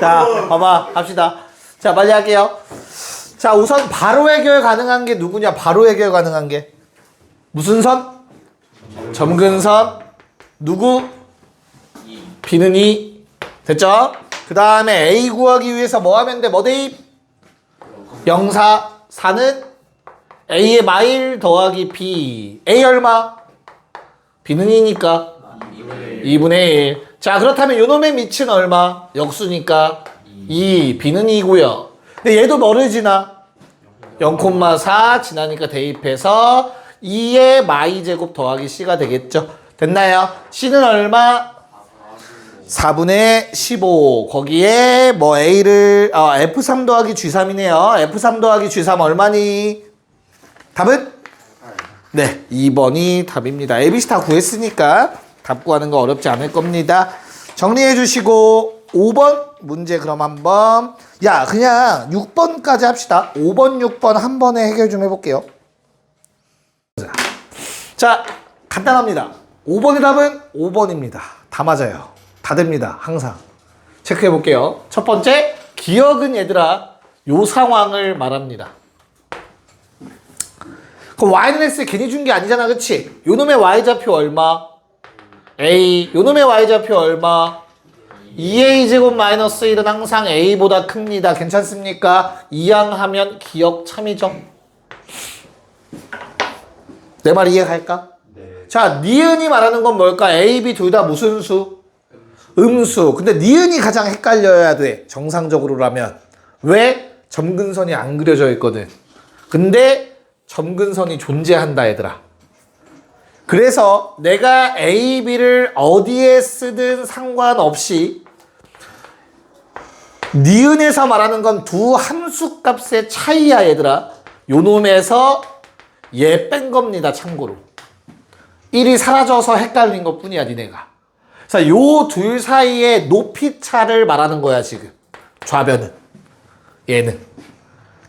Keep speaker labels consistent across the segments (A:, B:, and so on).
A: 자, 봐봐. 합시다. 자, 빨리 할게요. 자, 우선 바로 해결 가능한 게 누구냐? 바로 해결 가능한 게. 무슨 선? 점근선. 누구? B는 2. 됐죠? 그 다음에 A 구하기 위해서 뭐 하면 돼? 뭐 대입? 0, 4. 4는 A의 마일 더하기 B. A 얼마? B는 2니까 2분의 1. 자, 그렇다면 요놈의 밑은 얼마? 역수니까 2. B는 2고요. 근데 얘도 뭐를 지나? 0,4 지나니까 대입해서 2의 마이 제곱 더하기 C가 되겠죠. 됐나요? C는 얼마? 4분의 15. 거기에 뭐 A를 F3 더하기 G3이네요. F3 더하기 G3 얼마니? 답은? 네, 2번이 답입니다. ABC 다 구했으니까 답 구하는 거 어렵지 않을 겁니다. 정리해 주시고 5번 문제 그럼 한번 그냥 6번까지 합시다. 5번, 6번 한 번에 해결 좀 해볼게요. 자, 간단합니다. 5번의 답은 5번입니다. 다 맞아요. 다 됩니다. 항상. 체크해 볼게요. 첫 번째, 기억은 얘들아 요 상황을 말합니다. 그럼 y는 x 괜히 준 게 아니잖아, 그치? 요놈의 y좌표 얼마? a. 요놈의 y좌표 얼마? 2a 제곱 마이너스 1은 항상 a보다 큽니다. 괜찮습니까? 이항하면 기억 참이죠. 내 말 이해갈까?
B: 네.
A: 자, 니은이 말하는 건 뭘까? a, b 둘 다 무슨 수? 음수. 근데 니은이 가장 헷갈려야 돼. 정상적으로라면. 왜? 점근선이 안 그려져 있거든. 근데 점근선이 존재한다, 얘들아. 그래서 내가 A, B를 어디에 쓰든 상관없이 니은에서 말하는 건 두 함수 값의 차이야, 얘들아. 요 놈에서 얘 뺀 겁니다, 참고로. 1이 사라져서 헷갈린 것 뿐이야, 니네가. 그래서 요 둘 사이의 높이 차를 말하는 거야, 지금. 좌변은. 얘는.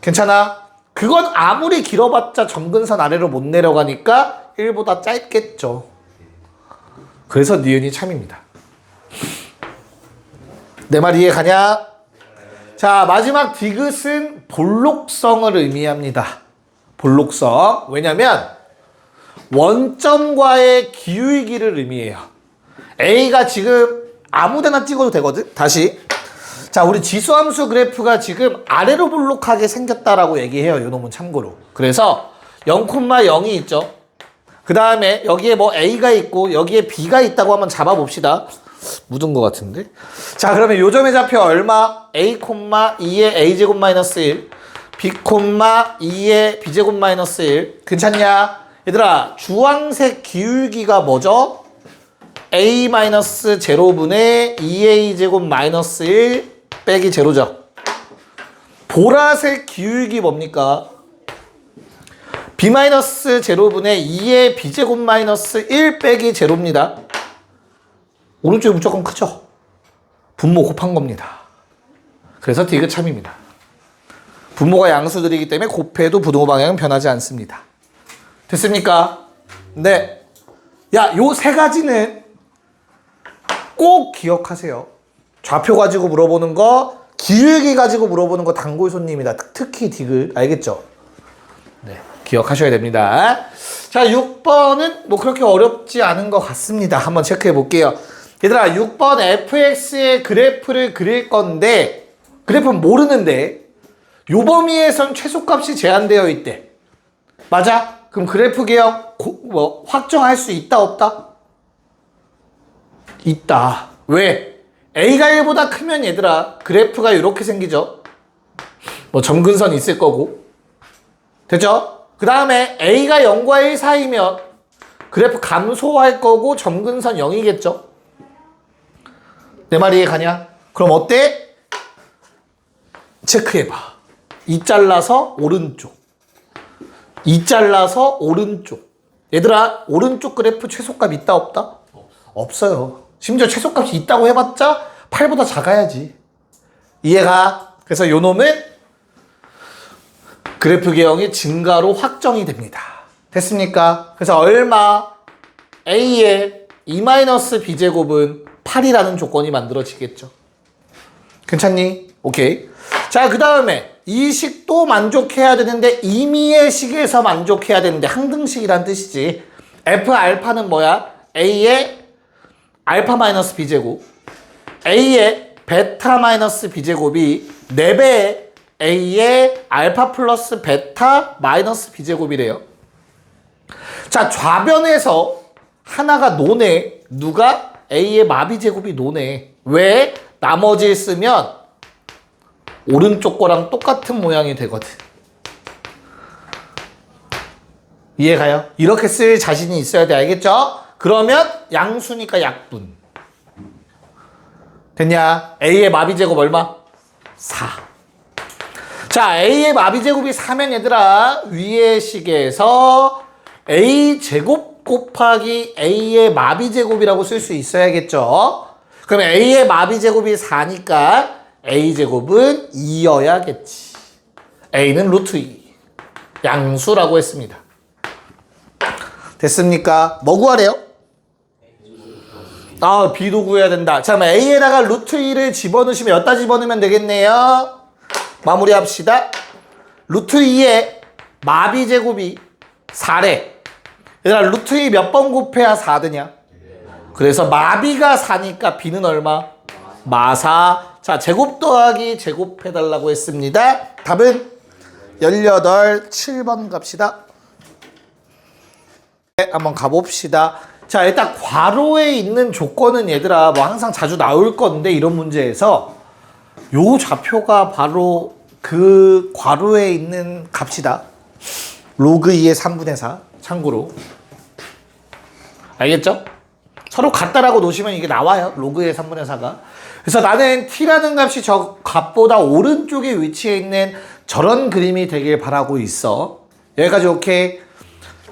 A: 괜찮아? 그건 아무리 길어봤자 점근선 아래로 못 내려가니까 1보다 짧겠죠. 그래서 니은이 참입니다. 내 말 이해가냐? 자, 마지막 디귿은 볼록성을 의미합니다. 볼록성. 왜냐면 원점과의 기울기를 의미해요. A가 지금 아무데나 찍어도 되거든. 다시. 자, 우리 지수함수 그래프가 지금 아래로 볼록하게 생겼다라고 얘기해요. 요 놈은 참고로. 그래서 0,0이 있죠. 그 다음에 여기에 뭐 A가 있고 여기에 B가 있다고 한번 잡아봅시다. 묻은 것 같은데. 자, 그러면 요 점의 좌표 얼마? A, 2의 A제곱 마이너스 1 B, 2의 B제곱 마이너스 1 괜찮냐? 얘들아, 주황색 기울기가 뭐죠? A 마이너스 제로분의 2A 제곱 마이너스 1 빼기 제로죠. 보라색 기울기 뭡니까? B 마이너스 제로분의 2의 B제곱 마이너스 1 빼기 제로입니다. 오른쪽이 무조건 크죠? 분모 곱한 겁니다. 그래서 디귿 참입니다. 분모가 양수들이기 때문에 곱해도 부등호 방향은 변하지 않습니다. 됐습니까? 네. 야, 요 세 가지는 꼭 기억하세요. 좌표 가지고 물어보는 거, 기울기 가지고 물어보는 거 단골 손님이다. 특히 디귿. 알겠죠? 네. 기억하셔야 됩니다. 자, 6번은 뭐 그렇게 어렵지 않은 것 같습니다. 한번 체크해 볼게요. 얘들아, 6번 fx의 그래프를 그릴 건데, 그래프는 모르는데, 요 범위에선 최소값이 제한되어 있대. 맞아? 그럼 그래프 개형 확정할 수 있다, 없다? 있다. 왜? A가 1보다 크면 얘들아, 그래프가 이렇게 생기죠? 뭐 점근선 있을 거고. 됐죠? 그 다음에 A가 0과 1 사이면 그래프 감소할 거고 점근선 0이겠죠? 내 말이 이해가냐? 그럼 어때? 체크해봐. 2 잘라서 오른쪽. 2 잘라서 오른쪽. 얘들아, 오른쪽 그래프 최소값 있다, 없다? 없어요. 심지어 최소값이 있다고 해봤자 8보다 작아야지. 이해가? 그래서 요 놈은 그래프 개형이 증가로 확정이 됩니다. 됐습니까? 그래서 얼마? A의 2-B제곱은 8이라는 조건이 만들어지겠죠. 괜찮니? 오케이. 자, 그 다음에 이 식도 만족해야 되는데 임의의 식에서 만족해야 되는데 항등식이란 뜻이지. F 알파는 뭐야? A의 알파 마이너스 B제곱 A의 베타 마이너스 B제곱이 4배의 A의 알파 플러스 베타 마이너스 B제곱이래요. 자, 좌변에서 하나가 노네. 누가? A의 마비제곱이 노네. 왜? 나머지 쓰면 오른쪽 거랑 똑같은 모양이 되거든. 이해가요? 이렇게 쓸 자신이 있어야 돼. 알겠죠? 그러면 양수니까 약분. 됐냐? A의 마비제곱 얼마? 4. 자, A의 마비제곱이 4면 얘들아 위의 식에서 A제곱 곱하기 A의 마비제곱이라고 쓸 수 있어야겠죠? 그러면 A의 마비제곱이 4니까 A제곱은 2여야겠지. A는 루트 2. 양수라고 했습니다. 됐습니까? 뭐 구하래요? 아, B도 구해야 된다. 자, 그럼 A에다가 루트 2를 집어넣으시면 여기다 집어넣으면 되겠네요. 마무리합시다. 루트 2의 마비제곱이 4래. 얘들아, 루트 2 몇 번 곱해야 4 되냐? 그래서 마비가 4니까 B는 얼마? 마4. 자, 제곱 더하기 제곱 해달라고 했습니다. 답은 18, 7번 갑시다. 네, 한번 가봅시다. 자, 일단 괄호에 있는 조건은 얘들아 뭐 항상 자주 나올 건데 이런 문제에서 요 좌표가 바로 그 괄호에 있는 값이다. 로그 2의 3분의 4. 참고로. 알겠죠? 서로 같다라고 놓으시면 이게 나와요. 로그의 3분의 4가. 그래서 나는 t라는 값이 저 값보다 오른쪽에 위치해 있는 저런 그림이 되길 바라고 있어. 여기까지 오케이.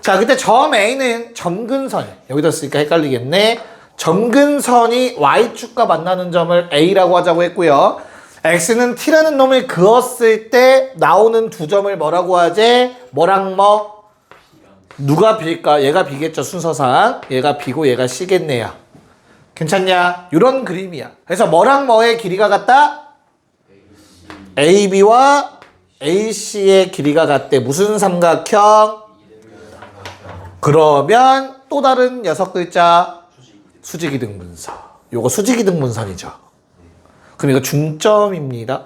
A: 자, 그때 점 A는 점근선. 여기다 쓰니까 헷갈리겠네. 점근선이 Y축과 만나는 점을 A라고 하자고 했고요. X는 t라는 놈을 그었을 때 나오는 두 점을 뭐라고 하지? 뭐랑 뭐? 누가 B일까? 얘가 B겠죠, 순서상. 얘가 B고 얘가 C겠네요. 괜찮냐? 이런 그림이야. 그래서 뭐랑 뭐의 길이가 같다? AB와 AC의 길이가 같대. 무슨 삼각형? 그러면 또 다른 6글자 수직이등분선. 요거 수직이등분선이죠. 그럼 이거 중점입니다.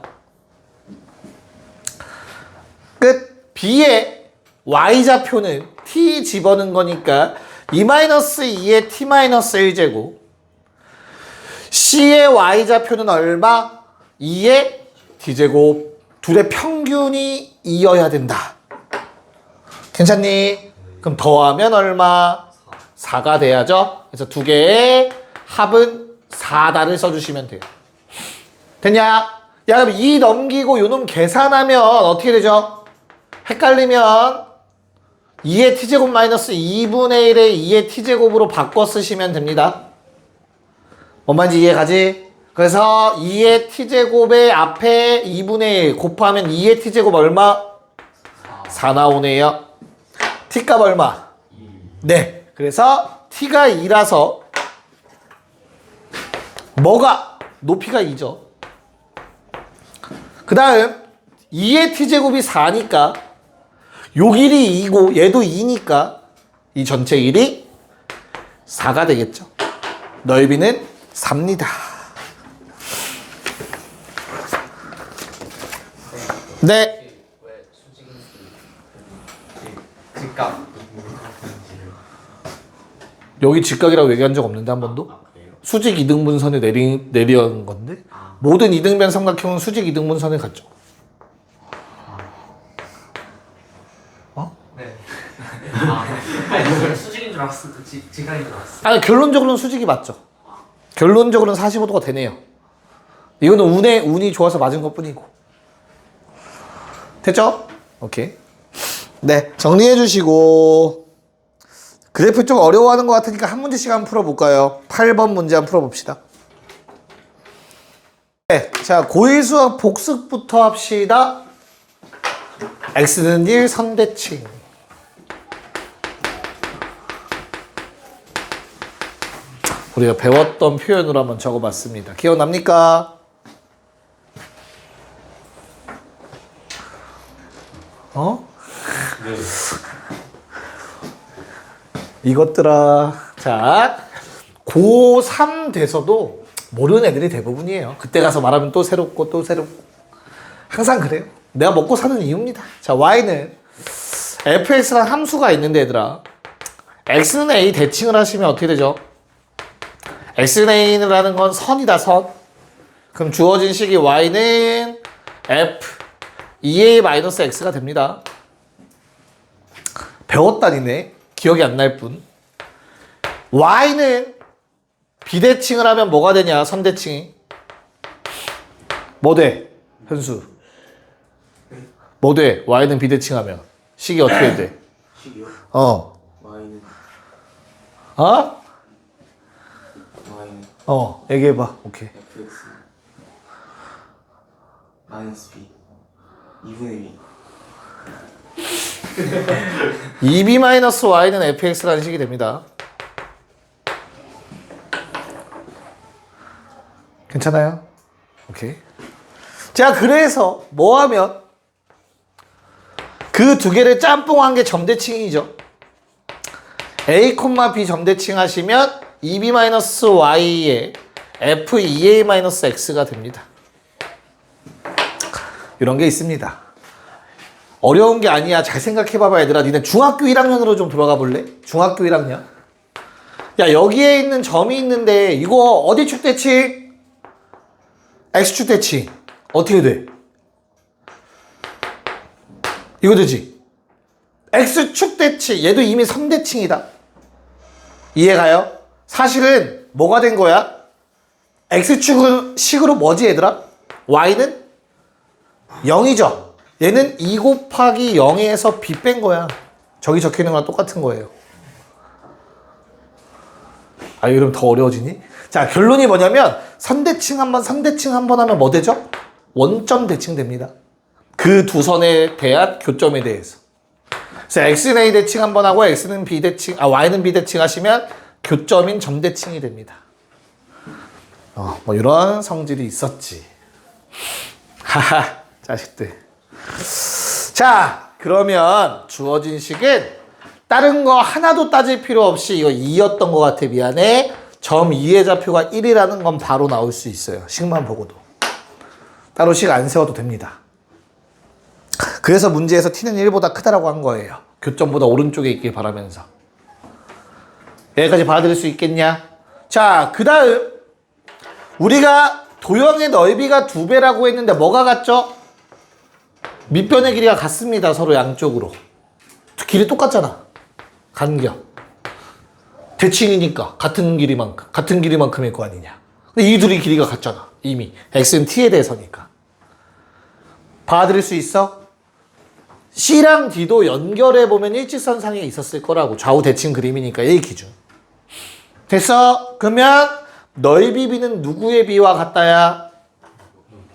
A: 끝. B의 Y좌표는 T 집어넣은 거니까 2-2의 T-1제곱. C의 Y좌표는 얼마? 2의 T제곱. 둘의 평균이 2여야 된다. 괜찮니? 그럼 더하면 얼마? 4가 돼야죠. 그래서 두 개의 합은 4다를 써주시면 돼요. 됐냐? 야, 그럼 2 넘기고 요놈 계산하면 어떻게 되죠? 헷갈리면 2의 t제곱 마이너스 2분의 1의 2의 t제곱으로 바꿔 쓰시면 됩니다. 뭔 말인지 이해가지? 그래서 2의 t제곱의 앞에 2분의 1 곱하면 2의 t제곱 얼마? 4 나오네요. t값 얼마? 네. 그래서 t가 2라서 뭐가? 높이가 2죠. 그 다음 2의 t제곱이 4니까 요 길이 2고 얘도 2니까 이 전체 길이 4가 되겠죠. 넓이는 4입니다. 네. 여기 직각이라고 얘기한 적 없는데 한 번도? 수직 이등분선에 내려온 건데 모든 이등변 삼각형은 수직 이등분선에 갔죠.
B: 네. 수직인 줄 알았어. 직각인 줄 알았어.
A: 아니, 결론적으로는 수직이 맞죠. 결론적으로는 45도가 되네요. 이거는 운이 좋아서 맞은 것 뿐이고. 됐죠? 오케이. 네, 정리해 주시고 그래프 좀 어려워하는 것 같으니까 한 문제씩 한번 풀어볼까요? 8번 문제 한번 풀어봅시다. 네, 자, 고1 수학 복습부터 합시다. X는 1 선대칭. 우리가 배웠던 표현으로 한번 적어봤습니다. 기억납니까? 어?
B: 네.
A: 이것들아. 자, 고3 돼서도 모르는 애들이 대부분이에요. 그때 가서 말하면 또 새롭고 또 새롭고. 항상 그래요. 내가 먹고 사는 이유입니다. 자, y는 fx라는 함수가 있는데 얘들아. x는 a 대칭을 하시면 어떻게 되죠? x는 a라는 건 선이다, 선. 그럼 주어진 식이 y는 f 2a-x가 됩니다. 배웠다니네. 기억이 안 날 뿐. y는 비대칭을 하면 뭐가 되냐? 선대칭이. 뭐 돼? 현수. 뭐 돼? y는 비대칭하면. 식이 어떻게 돼?
B: 식이요?
A: 어.
B: y는
A: 어?
B: y는
A: 얘기해봐. 오케이.
B: fx 마이너스 b 2분의 2
A: 2b-y는 fx라는 식이 됩니다. 괜찮아요? 오케이. 자, 그래서 뭐 하면 그 두 개를 짬뽕한 게 점대칭이죠. a, b 점대칭 하시면 2b-y의 f2a-x가 됩니다. 이런 게 있습니다. 어려운 게 아니야. 잘 생각해봐봐 얘들아. 니네 중학교 1학년으로 좀 돌아가 볼래? 중학교 1학년. 야, 여기에 있는 점이 있는데 이거 어디 축 대칭? x축 대칭. 어떻게 돼? 이거 되지? x축 대칭. 얘도 이미 선대칭이다. 이해가요? 사실은 뭐가 된 거야? x축은 식으로 뭐지 얘들아? y는 0이죠. 얘는 2 곱하기 0에서 b 뺀 거야. 저기 적혀있는 거랑 똑같은 거예요. 아, 이러면 더 어려워지니? 자, 결론이 뭐냐면 선대칭 한 번, 선대칭 한 번 하면 뭐 되죠? 원점 대칭 됩니다. 그 두 선에 대한 교점에 대해서. 그래서 x는 a 대칭 한 번 하고 x는 b 대칭, y는 b 대칭 하시면 교점인 점 대칭이 됩니다. 뭐 이런 성질이 있었지. 하하, 자식들. 자, 그러면 주어진 식은 다른 거 하나도 따질 필요 없이 이거 2였던 것 같아. 미안해. 점 2의 좌표가 1이라는 건 바로 나올 수 있어요. 식만 보고도. 따로 식 안 세워도 됩니다. 그래서 문제에서 t는 1보다 크다라고 한 거예요. 교점보다 오른쪽에 있길 바라면서. 여기까지 받아들일 수 있겠냐? 자, 그 다음 우리가 도형의 넓이가 2배라고 했는데 뭐가 같죠? 밑변의 길이가 같습니다. 서로 양쪽으로. 길이 똑같잖아. 간격. 대칭이니까 같은 길이만큼일 거 아니냐. 근데 이 둘이 길이가 같잖아. 이미 x는 t에 대해서니까. 받아들일 수 있어? C랑 D도 연결해보면 일직선상에 있었을 거라고. 좌우 대칭 그림이니까 A 기준. 됐어? 그러면 넓이 B는 누구의 B와 같다야?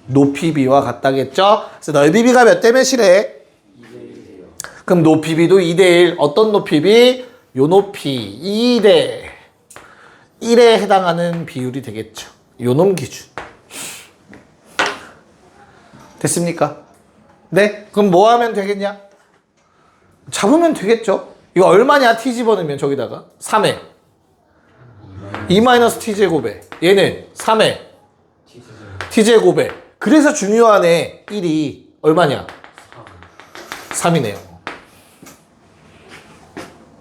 A: 높이 B와 같다겠죠? 그래서 넓이 B가 몇 대 몇이래?
B: 2대1이에요.
A: 그럼 높이 B도 2대1. 어떤 높이 B? 요 높이 2대 1에 해당하는 비율이 되겠죠. 요놈 기준. 됐습니까? 네? 그럼 뭐 하면 되겠냐? 잡으면 되겠죠? 이거 얼마냐? t 집어넣으면 저기다가 3에 2-t제곱에 얘는 3에 t제곱에. 그래서 중요한 애 1이 얼마냐? 3이네요.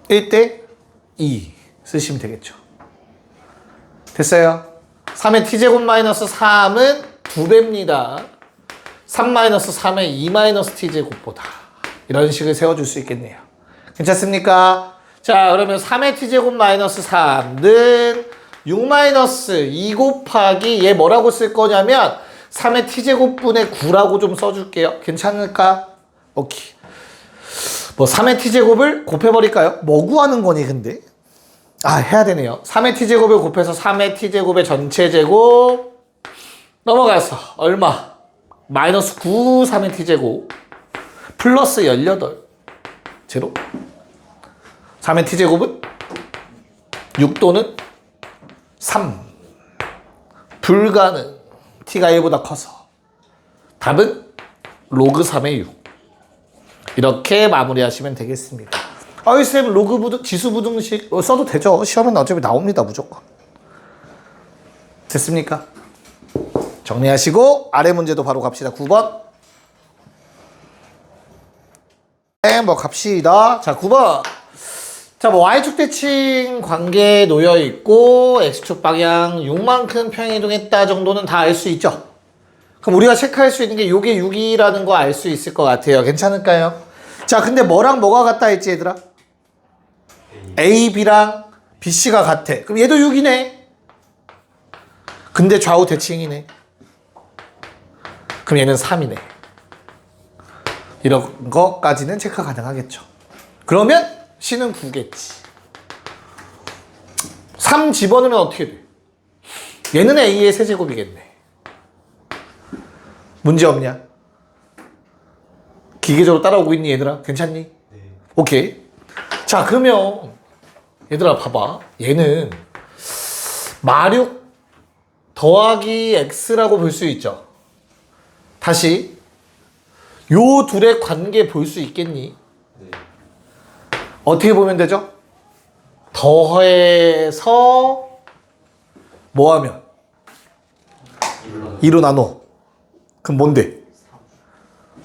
A: 1대 2 쓰시면 되겠죠. 됐어요? 3의 t제곱 마이너스 3은 2배입니다. 3-3의 2-t제곱보다. 이런 식을 세워줄 수 있겠네요. 괜찮습니까? 자, 그러면 3의 t제곱 마이너스 3는 6-2 곱하기 얘 뭐라고 쓸 거냐면 3의 t제곱분의 9라고 좀 써줄게요. 괜찮을까? 오케이. 뭐 3의 t제곱을 곱해버릴까요? 뭐 구하는 거니 근데? 해야 되네요. 3의 t제곱을 곱해서 3의 t제곱의 전체 제곱 넘어가서 얼마? 마이너스 9 3의 t제곱 플러스 18 제로. 3의 t제곱은 6 또는 3 불가능. t가 1보다 커서 답은 로그 3의 6. 이렇게 마무리하시면 되겠습니다. 쌤 로그 부등, 지수 부등식 써도 되죠. 시험에는 어차피 나옵니다. 무조건. 됐습니까? 정리하시고 아래 문제도 바로 갑시다. 9번. 네, 뭐 갑시다. 자, 9번. 자, 뭐 y축 대칭 관계에 놓여 있고 x축 방향 6만큼 평행이동했다 정도는 다 알 수 있죠. 그럼 우리가 체크할 수 있는 게 요게 6이라는 거 알 수 있을 것 같아요. 괜찮을까요? 자, 근데 뭐랑 뭐가 같다 했지 얘들아? A, B랑 B, C가 같아. 그럼 얘도 6이네. 근데 좌우 대칭이네. 그럼 얘는 3이네. 이런 것까지는 체크 가능하겠죠. 그러면 C는 9겠지. 3 집어넣으면 어떻게 돼? 얘는 A의 세제곱이겠네. 문제 없냐? 기계적으로 따라오고 있니 얘들아? 괜찮니?
B: 네.
A: 오케이. 자, 그러면 얘들아 봐봐. 얘는 마륙 더하기 x라고 볼 수 있죠. 다시 요 둘의 관계 볼 수 있겠니?
B: 네.
A: 어떻게 보면 되죠? 더해서 뭐 하면? 2로 나눠. 그럼 뭔데?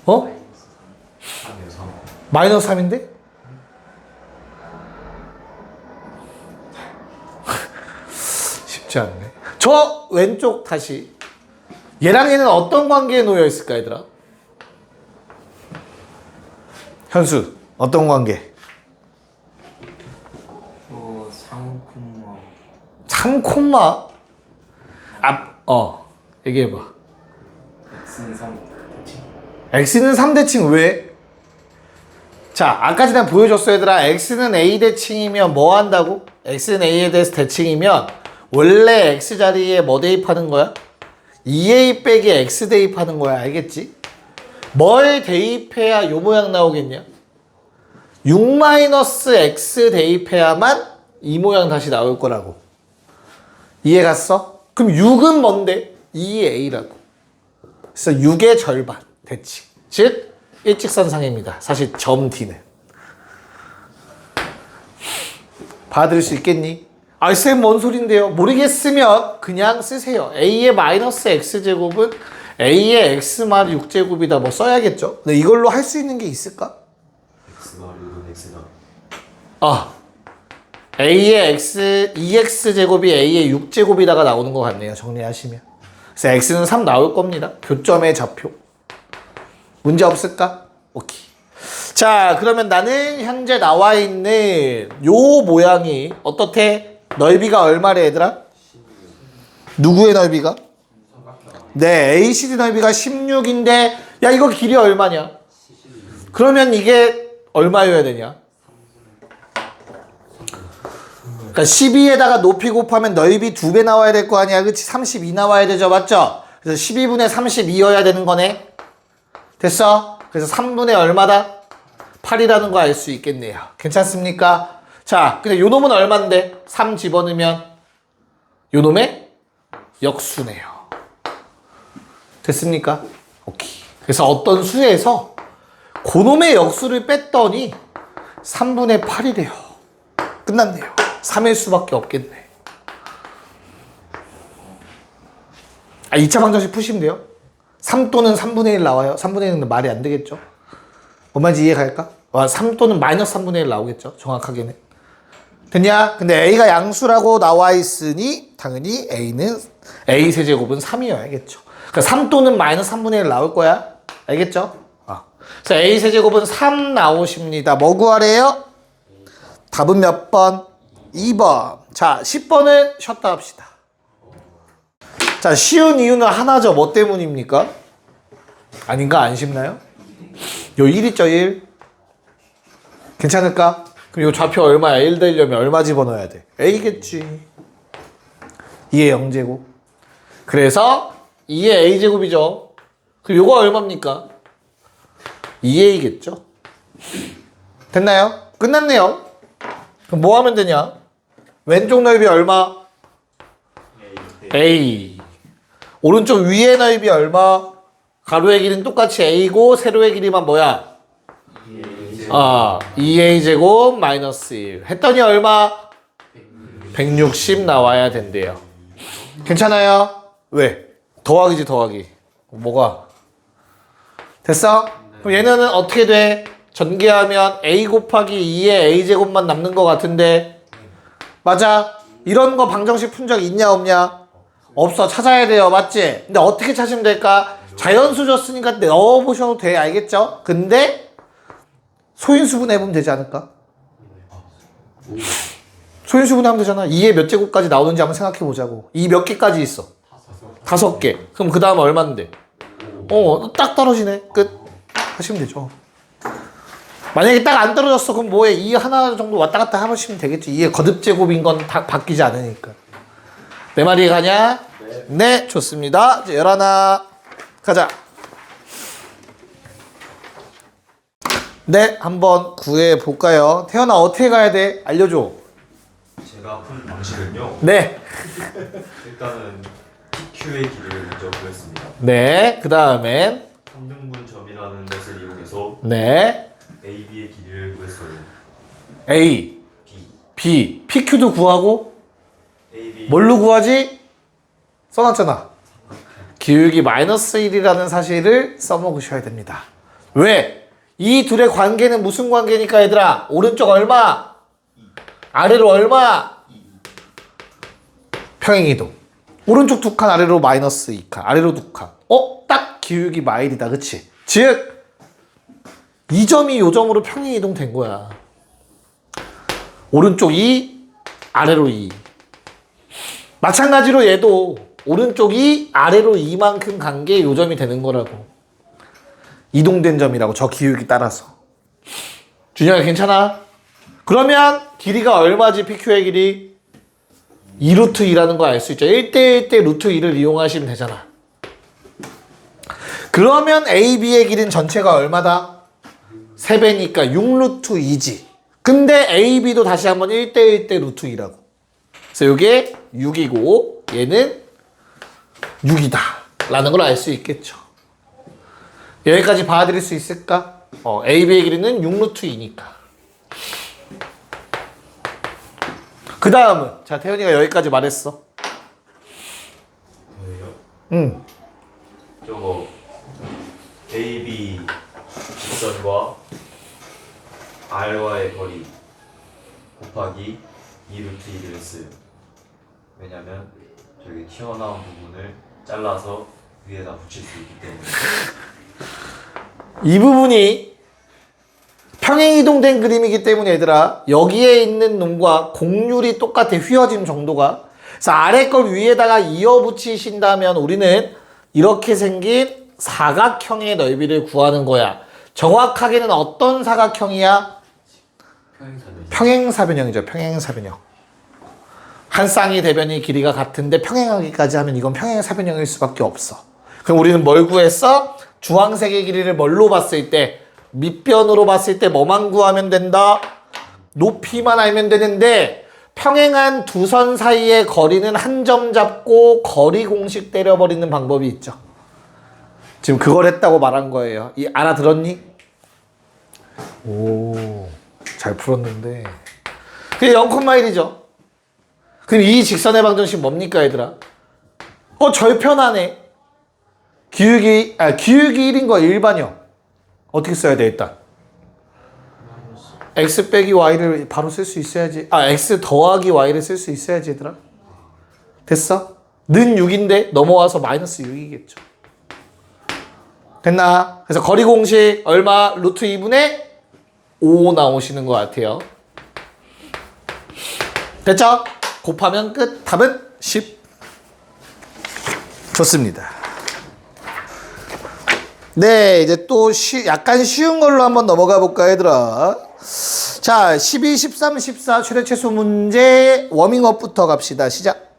A: 어? 마이너스 3인데? 쉽지 않네. 저 왼쪽 다시. 얘랑 얘는 어떤 관계에 놓여 있을까, 얘들아? 현수, 어떤 관계?
B: 3,
A: 3콤마? 얘기해봐.
B: X는 3.
A: x는 3대칭 왜? 자, 아까 전에 보여줬어 얘들아. x는 a 대칭이면 뭐 한다고? x는 a에 대해서 대칭이면 원래 x 자리에 뭐 대입하는 거야? 2a 빼기 x 대입하는 거야. 알겠지? 뭘 대입해야 요 모양 나오겠냐? 6-x 대입해야만 이 모양 다시 나올 거라고. 이해 갔어? 그럼 6은 뭔데? 2a라고. 그래서 6의 절반 대칭. 즉 일직선상입니다. 사실 점 D는. 받아들일 수 있겠니? 쌤 뭔 소린데요? 모르겠으면 그냥 쓰세요. a의 마이너스 x제곱은 a의 x말 6제곱이다 뭐 써야겠죠? 근데 이걸로 할 수 있는 게 있을까?
B: X가 6은 X가.
A: a의 x 2x제곱이 a의 6제곱이다가 나오는 것 같네요. 정리하시면. 그래서 x는 3 나올 겁니다. 교점의 좌표. 문제 없을까? 오케이. 자, 그러면 나는 현재 나와 있는 요 모양이 어떻대? 넓이가 얼마래 얘들아? 누구의 넓이가? 네, ACD 넓이가 16인데 야 이거 길이 얼마냐? 그러면 이게 얼마여야 되냐? 그러니까 12에다가 높이 곱하면 넓이 2배 나와야 될 거 아니야. 그치? 32 나와야 되죠. 맞죠? 그래서 12분의 32여야 되는 거네. 됐어? 그래서 3분의 얼마다? 8이라는 거 알 수 있겠네요. 괜찮습니까? 자, 근데 요 놈은 얼만데? 3 집어넣으면 요 놈의 역수네요. 됐습니까? 오케이. 그래서 어떤 수에서 그 놈의 역수를 뺐더니 3분의 8이래요. 끝났네요. 3일 수밖에 없겠네. 2차 방정식 푸시면 돼요. 3 또는 3분의 1 나와요. 3분의 1은 말이 안 되겠죠. 뭔 말인지 이해 갈까? 3 또는 마이너스 3분의 1 나오겠죠. 정확하게는. 됐냐? 근데 A가 양수라고 나와 있으니 당연히 A는 A 세제곱은 3이어야겠죠. 그러니까 3 또는 마이너스 3분의 1 나올 거야. 알겠죠? 그래서 A 세제곱은 3 나오십니다. 뭐 구하래요? 답은 몇 번? 2번. 자, 10번은 쉬었다 합시다. 자, 쉬운 이유는 하나죠. 뭐 때문입니까? 아닌가? 안 쉽나요? 요 1 있죠, 1. 괜찮을까? 그럼 요 좌표 얼마야? 1 되려면 얼마 집어넣어야 돼? A겠지. 2의 0제곱. 그래서 2의 A제곱이죠. 그럼 요거 얼마입니까? 2A겠죠? 됐나요? 끝났네요. 그럼 뭐 하면 되냐? 왼쪽 넓이 얼마? A. 오른쪽 위의 넓이 얼마? 가로의 길이는 똑같이 A고 세로의 길이만 뭐야? 2a제곱 마이너스 1 했더니 얼마? 160 나와야 된대요. 괜찮아요? 왜? 더하기지 더하기. 뭐가? 됐어? 그럼 얘는 어떻게 돼? 전개하면 a 곱하기 2에 a제곱만 남는 것 같은데 맞아? 이런 거 방정식 푼 적 있냐 없냐? 없어. 찾아야 돼요. 맞지? 근데 어떻게 찾으면 될까? 자연수 줬으니까 넣어보셔도 돼. 알겠죠? 근데 소인수분 해보면 되지 않을까? 소인수분 하면 되잖아. 2의 몇 제곱까지 나오는지 한번 생각해 보자고. 2 몇 개까지 있어? 5개. 그럼 그 다음 얼마인데? 딱 떨어지네. 끝. 하시면 되죠. 만약에 딱 안 떨어졌어. 그럼 뭐해? 2 하나 정도 왔다 갔다 하시면 되겠지. 2의 거듭제곱인 건 다 바뀌지 않으니까. 내 말이 가냐? 네, 좋습니다. 이제 11 가자. 네, 한번 구해 볼까요? 태연아, 어떻게 가야 돼? 알려줘.
B: 제가 푼 방식은요.
A: 네.
B: 일단은 PQ의 길이를 먼저 구했습니다.
A: 네, 그 다음엔
B: 3등분 점이라는 것을 이용해서
A: 네,
B: AB의 길이를 구했어요.
A: A,
B: B,
A: B, PQ도 구하고
B: AB
A: 뭘로 구하지? 써놨잖아. 기울기 마이너스 1이라는 사실을 써먹으셔야 됩니다. 왜? 이 둘의 관계는 무슨 관계니까 얘들아? 오른쪽 얼마? 아래로 얼마? 평행이동. 오른쪽 2칸 아래로 마이너스 2칸 아래로 2칸. 딱 기울기 마일이다. 그치? 즉 이 점이 요 점으로 평행이동 된 거야. 오른쪽 2 아래로 2. 마찬가지로 얘도 오른쪽 2 아래로 2만큼 간 게 요 점이 되는 거라고. 이동된 점이라고. 저 기울기 따라서. 준영아 괜찮아? 그러면 길이가 얼마지? PQ의 길이 2루트 2라는 거 알 수 있죠. 1대1 대 루트 2를 이용하시면 되잖아. 그러면 AB의 길이는 전체가 얼마다? 3배니까 6루트 2지. 근데 AB도 다시 한번 1대1 대 루트 2라고. 그래서 이게 6이고 얘는 6이다 라는 걸 알 수 있겠죠. 여기까지 봐드릴 수 있을까? AB의 길이는 6루트 2니까. 그 다음은 자 태현이가 여기까지 말했어.
B: 뭐예요? 저거 AB 직선과 R와의 거리 곱하기 2루트 2를 했어요. 왜냐면 저기 튀어나온 부분을 잘라서 위에다 붙일 수 있기 때문에.
A: 이 부분이 평행이동된 그림이기 때문에 얘들아 여기에 있는 놈과 곡률이 똑같아. 휘어짐 정도가. 그래서 아래 걸 위에다가 이어 붙이신다면 우리는 이렇게 생긴 사각형의 넓이를 구하는 거야. 정확하게는 어떤 사각형이야? 평행사변형이죠. 평행사변형. 한 쌍의 대변이 길이가 같은데 평행하기까지 하면 이건 평행사변형일 수밖에 없어. 그럼 우리는 뭘 구했어? 주황색의 길이를 뭘로 봤을 때? 밑변으로 봤을 때 뭐만 구하면 된다? 높이만 알면 되는데 평행한 두 선 사이의 거리는 한 점 잡고 거리 공식 때려버리는 방법이 있죠. 지금 그걸 했다고 말한 거예요. 알아들었니? 오, 잘 풀었는데. 그게 0,1이죠. 그럼 이 직선의 방정식 뭡니까 얘들아? 절편하네. 기울기 1인 거 일반형. 어떻게 써야 돼 일단? x 빼기 y를 바로 쓸 수 있어야지. x 더하기 y를 쓸 수 있어야지 얘들아. 됐어? 는 6인데 넘어와서 마이너스 6이겠죠. 됐나? 그래서 거리 공식 얼마? 루트 2분의 5 나오시는 것 같아요. 됐죠? 곱하면 끝. 답은 10. 좋습니다. 네, 이제 또 약간 쉬운 걸로 한번 넘어가 볼까 얘들아. 자, 12, 13, 14 최대 최소 문제 워밍업부터 갑시다. 시작.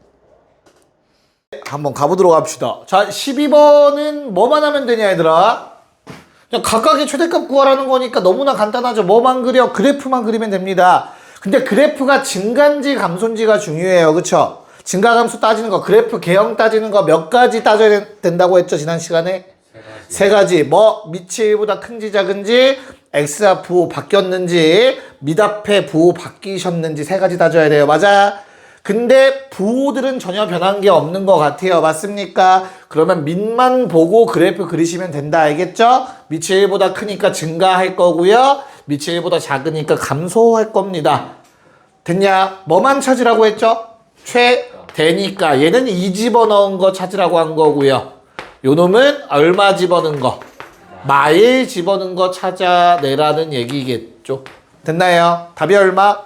A: 한번 가보도록 합시다. 자, 12번은 뭐만 하면 되냐 얘들아? 그냥 각각의 최대값 구하라는 거니까 너무나 간단하죠. 뭐만 그려? 그래프만 그리면 됩니다. 근데 그래프가 증가인지 감소인지가 중요해요. 그쵸? 증가감소 따지는 거, 그래프 개형 따지는 거 몇 가지 따져야 된다고 했죠 지난 시간에? 세 가지. 뭐 밑이 1보다 큰지 작은지, x 앞 부호 바뀌었는지 밑 앞에 부호 바뀌셨는지 세 가지 따져야 돼요. 맞아? 근데 부호들은 전혀 변한 게 없는 것 같아요. 맞습니까? 그러면 밑만 보고 그래프 그리시면 된다. 알겠죠? 밑이 1보다 크니까 증가할 거고요. 밑이 1보다 작으니까 감소할 겁니다. 됐냐? 뭐만 찾으라고 했죠? 최대니까 얘는 2 집어넣은 거 찾으라고 한 거고요. 요 놈은 얼마 집어넣은 거? 마일 집어넣은 거 찾아내라는 얘기겠죠. 됐나요? 답이 얼마?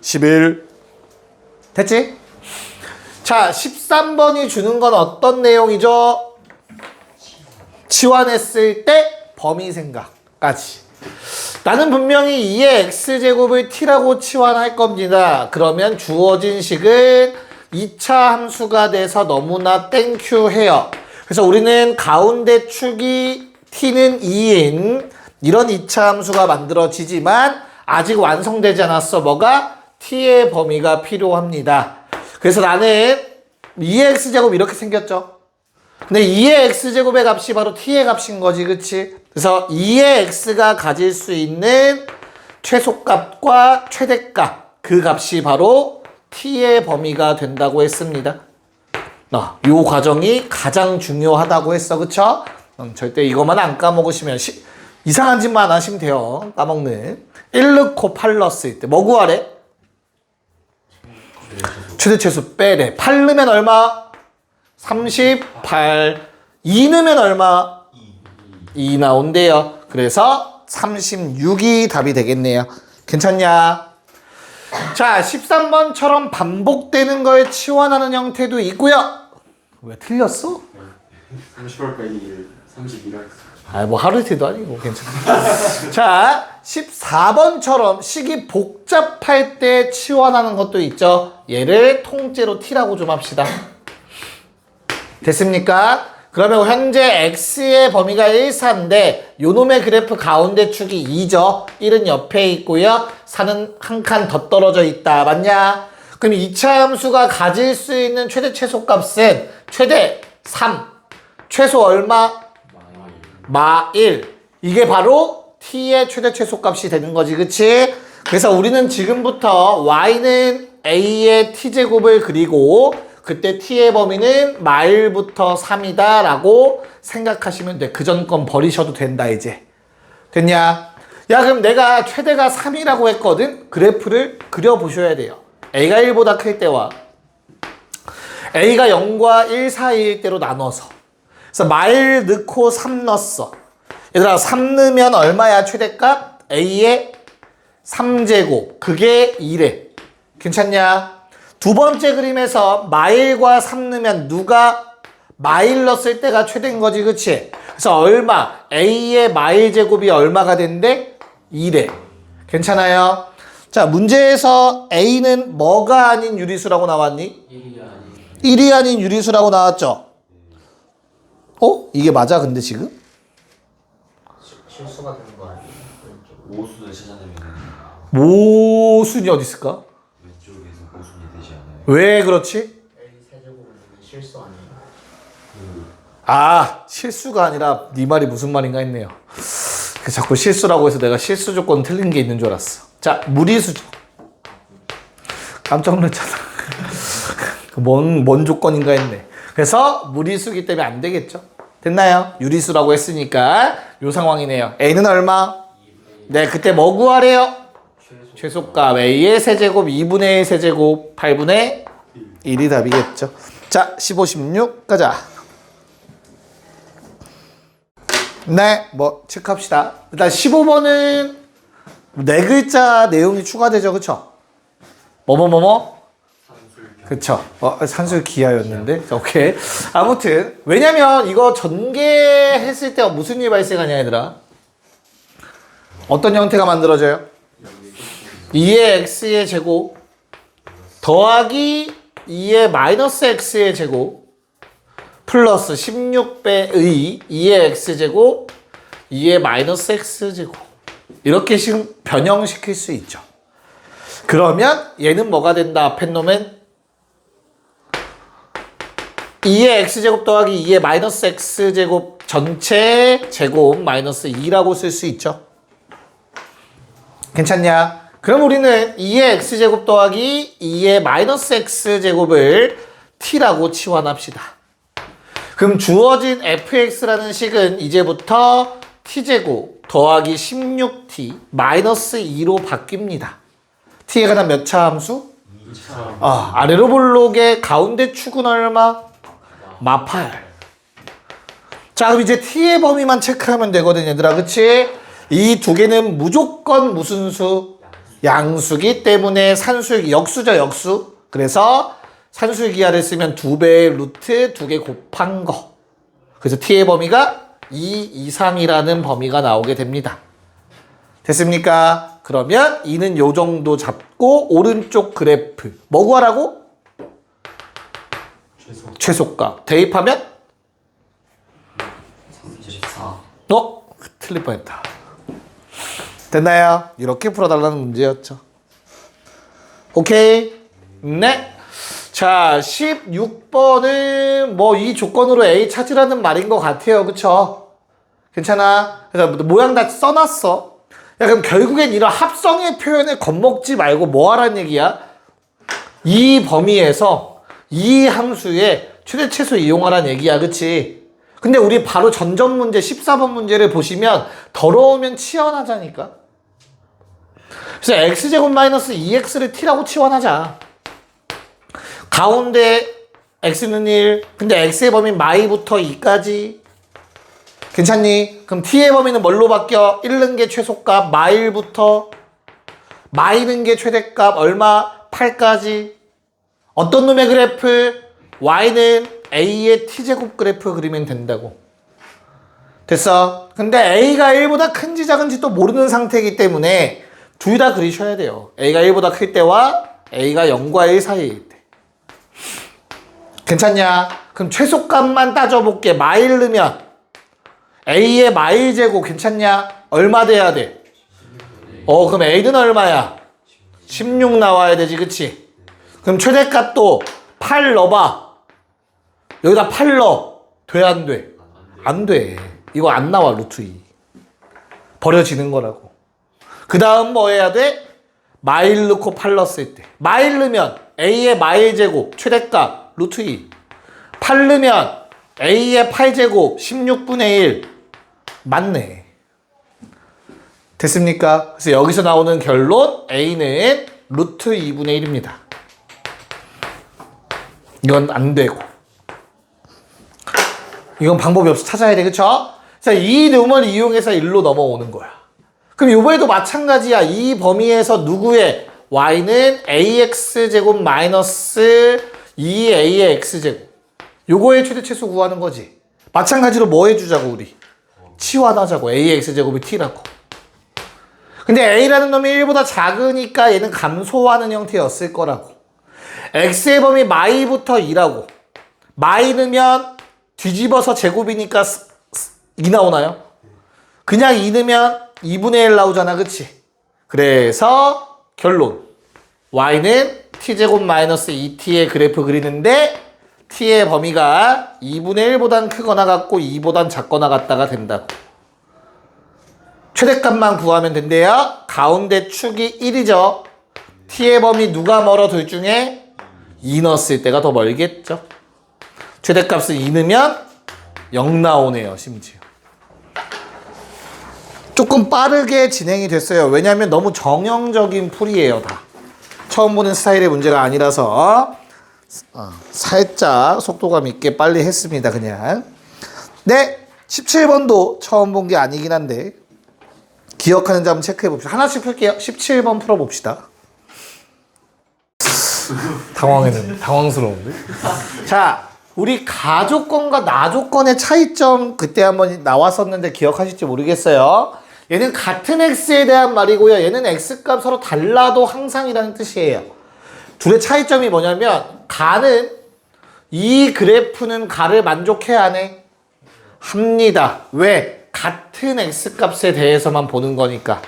A: 11. 됐지? 자, 13번이 주는 건 어떤 내용이죠? 치환했을 때 범위 생각까지. 나는 분명히 2의 x제곱을 t라고 치환할 겁니다. 그러면 주어진 식은 2차 함수가 돼서 너무나 땡큐해요. 그래서 우리는 가운데 축이 t는 2인 이런 2차 함수가 만들어지지만 아직 완성되지 않았어. 뭐가? t의 범위가 필요합니다. 그래서 나는 2의 x제곱 이렇게 생겼죠. 근데 2의 x제곱의 값이 바로 t의 값인 거지. 그치? 그래서 2의 x가 가질 수 있는 최소값과 최대값 그 값이 바로 t의 범위가 된다고 했습니다. 요 과정이 가장 중요하다고 했어. 그쵸? 절대 이것만 안 까먹으시면 이상한 짓만 안 하시면 돼요. 까먹는 1 넣고 8 넣었을 때 뭐 구하래? 최대 최소 빼래. 8 넣으면 얼마? 38. 2 넣으면 얼마? 2 나온대요. 그래서 36이 답이 되겠네요. 괜찮냐? 자, 13번처럼 반복되는 걸 치환하는 형태도 있고요. 왜 틀렸어?
C: 30월까지 32라 했어.
A: 뭐 하루 이틀도 아니고 괜찮아. 자, 14번처럼 식이 복잡할 때 치환하는 것도 있죠. 얘를 통째로 t라고 좀 합시다. 됐습니까? 그러면 현재 x의 범위가 1, 4인데 요놈의 그래프 가운데 축이 2죠. 1은 옆에 있고요. 4는 한 칸 더 떨어져 있다. 맞냐? 그럼 2차 함수가 가질 수 있는 최대 최소값은 최대 3, 최소 얼마? 마 1. 이게 바로 t의 최대 최소값이 되는 거지. 그치? 그래서 우리는 지금부터 y는 a의 t제곱을 그리고 그때 t의 범위는 마일부터 3이다 라고 생각하시면 돼. 그 전 건 버리셔도 된다 이제. 됐냐? 야, 그럼 내가 최대가 3이라고 했거든? 그래프를 그려보셔야 돼요. a가 1보다 클 때와 a가 0과 1 사이일 때로 나눠서. 그래서 마일 넣고 3 넣었어. 얘들아, 3 넣으면 얼마야 최대값? a의 3제곱. 그게 2래. 괜찮냐? 두 번째 그림에서 마일과 3 넣으면 누가 마일 넣었을 때가 최대인 거지. 그치? 그래서 얼마? a의 마일 제곱이 얼마가 된대? 2래. 괜찮아요? 자, 문제에서 a는 뭐가 아닌 유리수라고 나왔니? 1이 아닌 유리수라고 나왔죠? 이게 맞아 근데 지금?
C: 실수가 되는 거 아니에요?
B: 모수를 찾아내면
A: 모순이 어디 있을까?
B: 왼쪽에서 모순이 되지 않아요.
A: 왜 그렇지?
C: A 세제곱은 실수 아니에요?
A: 실수가 아니라 네 말이 무슨 말인가 했네요. 자꾸 실수라고 해서 내가 실수 조건 틀린 게 있는 줄 알았어. 자, 무리수죠. 깜짝 놀랐잖아. 뭔 조건인가 했네. 그래서 무리수기 때문에 안 되겠죠. 됐나요? 유리수라고 했으니까 요 상황이네요. a는 얼마? 네, 그때 뭐 구하래요? 최소값 a의 세제곱 2분의 1 세제곱 8분의 1이 답이겠죠. 자, 15, 16 가자. 네, 체크합시다. 일단 15번은 4글자 내용이 추가되죠. 그쵸? 그쵸. 산술 기하였는데. 오케이. 아무튼, 왜냐면 이거 전개했을 때 무슨 일이 발생하냐, 얘들아? 어떤 형태가 만들어져요? 2의 x의 제곱 더하기 2의 마이너스 x의 제곱 플러스 16배의 2의 x제곱 2의 마이너스 x제곱 이렇게 변형시킬 수 있죠. 그러면 얘는 뭐가 된다? 앞에 놈은 2의 x제곱 더하기 2의 마이너스 x제곱 전체 제곱 마이너스 2라고 쓸 수 있죠. 괜찮냐? 그럼 우리는 2의 x제곱 더하기 2의 마이너스 x제곱을 t라고 치환합시다. 그럼 주어진 fx라는 식은 이제부터 t제곱 더하기 16t 마이너스 2로 바뀝니다. t에 관한 몇 차 함수?
C: 2차.
A: 아래로 볼록의 가운데 축은 얼마? 마팔. 자, 그럼 이제 t의 범위만 체크하면 되거든, 얘들아. 그치? 이 두 개는 무조건 무슨 수? 양수기 때문에 산수의 역수죠, 역수. 그래서 산수의 기하를 쓰면 2배의 루트 2개 곱한 거. 그래서 t의 범위가 2 이상이라는 범위가 나오게 됩니다. 됐습니까? 그러면 2는 요 정도 잡고 오른쪽 그래프 뭐 구하라고? 최소값 대입하면?
C: 34.
A: 틀릴 뻔했다. 됐나요? 이렇게 풀어달라는 문제였죠. 오케이? 네. 자, 16번은 뭐 이 조건으로 A 찾으라는 말인 것 같아요. 그쵸? 괜찮아? 그래서 모양 다 써놨어. 야, 그럼 결국엔 이런 합성의 표현에 겁먹지 말고 뭐 하라는 얘기야? 이 범위에서 이 함수의 최대 최소 이용하라는 얘기야. 그치? 근데 우리 바로 전전 문제 14번 문제를 보시면 더러우면 치환하자니까. 그래서 x제곱 마이너스 2x를 t라고 치환하자. 가운데 x는 1. 근데 x의 범위는 마이부터 2까지. 괜찮니? 그럼 t의 범위는 뭘로 바뀌어? 1는 게 최소값 마일부터 마이는 게 최대값 얼마? 8까지. 어떤 놈의 그래프? y는 a의 t제곱 그래프 그리면 된다고. 됐어? 근데 a가 1보다 큰지 작은지 또 모르는 상태이기 때문에 둘 다 그리셔야 돼요. a가 1보다 클 때와 a가 0과 1 사이일 때. 괜찮냐? 그럼 최소값만 따져볼게. 마일 넣으면 a의 마일 제곱 괜찮냐? 얼마 돼야 돼? 그럼 a는 얼마야? 16 나와야 되지, 그치? 그럼 최대값도 8 넣어봐. 여기다 8 넣어. 돼, 안 돼? 안 돼. 이거 안 나와, 루트 2. 버려지는 거라고. 그 다음 뭐 해야 돼? 마일 넣고 8 넣었을 때. 마일 넣으면 a의 마일 제곱 최대값 루트 2. 8 넣으면 a의 8제곱 16분의 1. 맞네. 됐습니까? 그래서 여기서 나오는 결론 a는 루트 2분의 1입니다. 이건 안 되고. 이건 방법이 없어. 찾아야 돼. 그쵸? 자, 이 놈을 이용해서 1로 넘어오는 거야. 그럼 요번에도 마찬가지야. 이 범위에서 누구의 y는 ax제곱 마이너스 2a의 x제곱. 요거의 최대 최소 구하는 거지. 마찬가지로 뭐 해주자고 우리? 치환하자고. a의 x제곱이 t라고. 근데 a라는 놈이 1보다 작으니까 얘는 감소하는 형태였을 거라고. x의 범위 마이부터 2라고. 마이 넣으면 뒤집어서 제곱이니까 2 나오나요? 그냥 2 넣으면 2분의 1 나오잖아. 그치? 그래서 결론. y는 t제곱 마이너스 2t의 그래프 그리는데 t의 범위가 2분의 1보단 크거나 같고 2보단 작거나 같다가 된다고. 최대값만 구하면 된대요. 가운데 축이 1이죠. t의 범위 누가 멀어 둘 중에 2 넣었을 때가 더 멀겠죠. 최대값을 2 넣으면 0 나오네요. 심지어. 조금 빠르게 진행이 됐어요. 왜냐하면 너무 정형적인 풀이에요. 다. 처음 보는 스타일의 문제가 아니라서 살짝 속도감 있게 빨리 했습니다. 그냥. 네, 17번도 처음 본 게 아니긴 한데 기억하는지 한번 체크해 봅시다. 하나씩 풀게요. 17번 풀어봅시다. 당황스러운데? 자, 우리 가조건과 나조건의 차이점 그때 한번 나왔었는데 기억하실지 모르겠어요. 얘는 같은 x에 대한 말이고요. 얘는 x값 서로 달라도 항상이라는 뜻이에요. 둘의 차이점이 뭐냐면 가는 이 그래프는 가를 만족해야 하네? 합니다. 왜? 같은 x값에 대해서만 보는 거니까.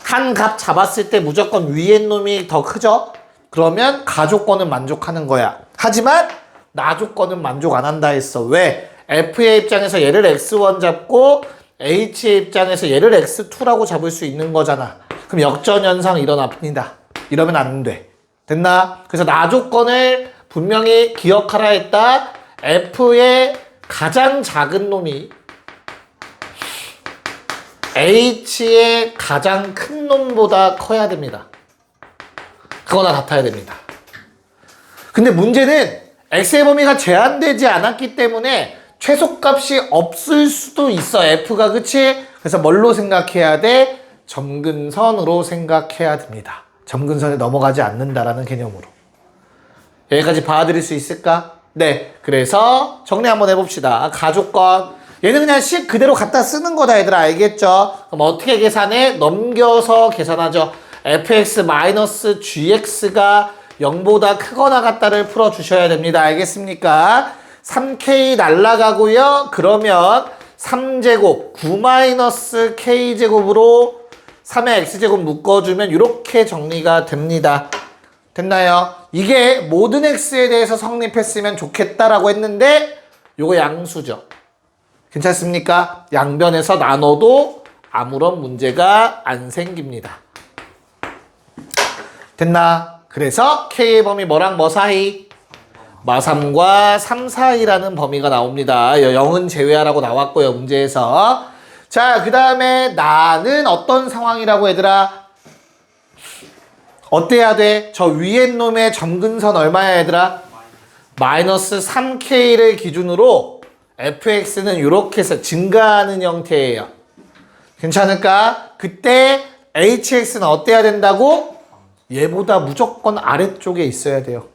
A: 한 값 잡았을 때 무조건 위에 놈이 더 크죠? 그러면 가조건은 만족하는 거야. 하지만 나조건은 만족 안 한다 했어. 왜? f의 입장에서 얘를 x1 잡고 h의 입장에서 얘를 x2라고 잡을 수 있는 거잖아. 그럼 그럼 역전 현상 일어납니다. 이러면 안 돼. 됐나? 그래서 나 조건을 분명히 기억하라 했다. F의 가장 작은 놈이 H의 가장 큰 놈보다 커야 됩니다. 그거나 같아야 됩니다. 근데 문제는 X의 범위가 제한되지 않았기 때문에 최소값이 없을 수도 있어. F가 그치? 그래서 뭘로 생각해야 돼? 점근선으로 생각해야 됩니다. 점근선에 넘어가지 않는다라는 개념으로. 여기까지 봐드릴 수 있을까? 네. 그래서 정리 한번 해봅시다. 가조건. 얘는 그냥 식 그대로 갖다 쓰는 거다 얘들아. 알겠죠? 그럼 어떻게 계산해? 넘겨서 계산하죠. fx-gx가 0보다 크거나 같다를 풀어주셔야 됩니다. 알겠습니까? 3k 날라가고요. 그러면 3제곱 9-k제곱으로 3의 x제곱 묶어주면 이렇게 정리가 됩니다. 됐나요? 이게 모든 x에 대해서 성립했으면 좋겠다라고 했는데 요거 양수죠. 괜찮습니까? 양변에서 나눠도 아무런 문제가 안 생깁니다. 됐나? 그래서 K의 범위 뭐랑 뭐 사이? 마3과 3 사이라는 범위가 나옵니다. 0은 제외하라고 나왔고요. 문제에서. 자, 그 다음에 나는 어떤 상황이라고 얘들아? 어때야 돼? 저 위에 놈의 점근선 얼마야 얘들아? 마이너스 3K를 기준으로 fx는 이렇게 해서 증가하는 형태예요. 괜찮을까? 그때 hx는 어때야 된다고? 얘보다 무조건 아래쪽에 있어야 돼요.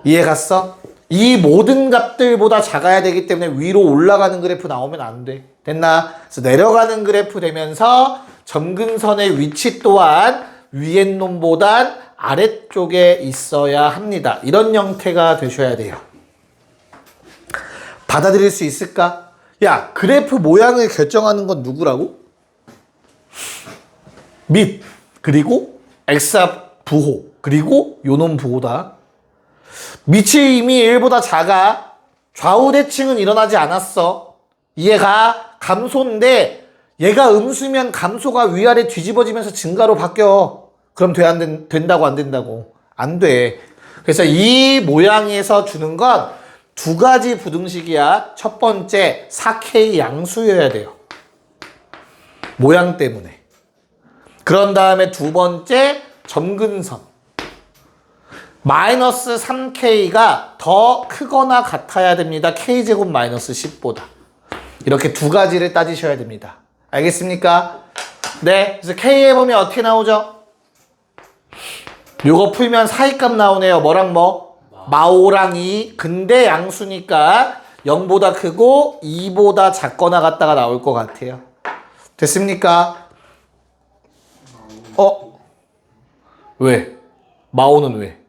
A: 이해 갔어? 이 모든 값들보다 작아야 되기 때문에 위로 올라가는 그래프 나오면 안 돼. 됐나? 그래서 내려가는 그래프 되면서 점근선의 위치 또한 위에 놈보단 아래쪽에 있어야 합니다. 이런 형태가 되셔야 돼요. 받아들일 수 있을까? 야, 그래프 모양을 결정하는 건 누구라고? 밑, 그리고 x앞 부호, 그리고 요놈 부호다. 밑이 이미 1보다 작아. 좌우 대칭은 일어나지 않았어. 얘가 감소인데 얘가 음수면 감소가 위아래 뒤집어지면서 증가로 바뀌어. 그럼 된다고 안 된다고? 안 돼. 그래서 이 모양에서 주는 건 두 가지 부등식이야. 첫 번째 4K 양수여야 돼요. 모양 때문에. 그런 다음에 두 번째 점근선. 마이너스 3K가 더 크거나 같아야 됩니다. K제곱 마이너스 10보다. 이렇게 두 가지를 따지셔야 됩니다. 알겠습니까? 네. 그래서 K의 범위 어떻게 나오죠? 요거 풀면 사이값 나오네요. 뭐랑 뭐? 마5랑 2. 근데 양수니까 0보다 크고 2보다 작거나 같다가 나올 것 같아요. 됐습니까? 왜? 마5는 왜?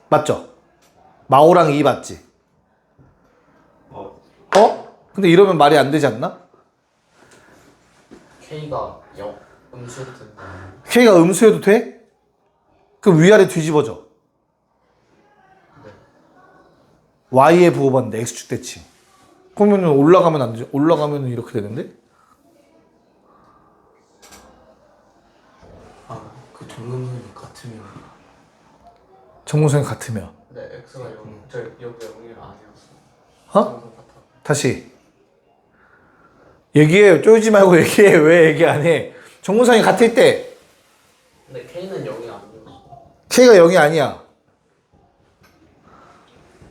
A: 맞죠? 마5랑 2 맞지? 근데 이러면 말이 안 되지 않나?
C: K가 0 음수도 된다.
A: K가 음수여도 돼? 그럼 위아래 뒤집어져.
C: 네.
A: Y의 부호반대 X축 대칭. 그러면 올라가면 안 되죠? 올라가면 이렇게 되는데?
C: 그 점근선이 같으면.
A: 정문선이 같으면.
C: 네, X가 0. 저 여기 0이 아니었어.
A: 어? 다시. 얘기해. 쫄지 말고 얘기해. 왜 얘기 안 해? 정문선이 같을 때.
C: 근데 K는 0이 아니었어.
A: K가 0이 아니야.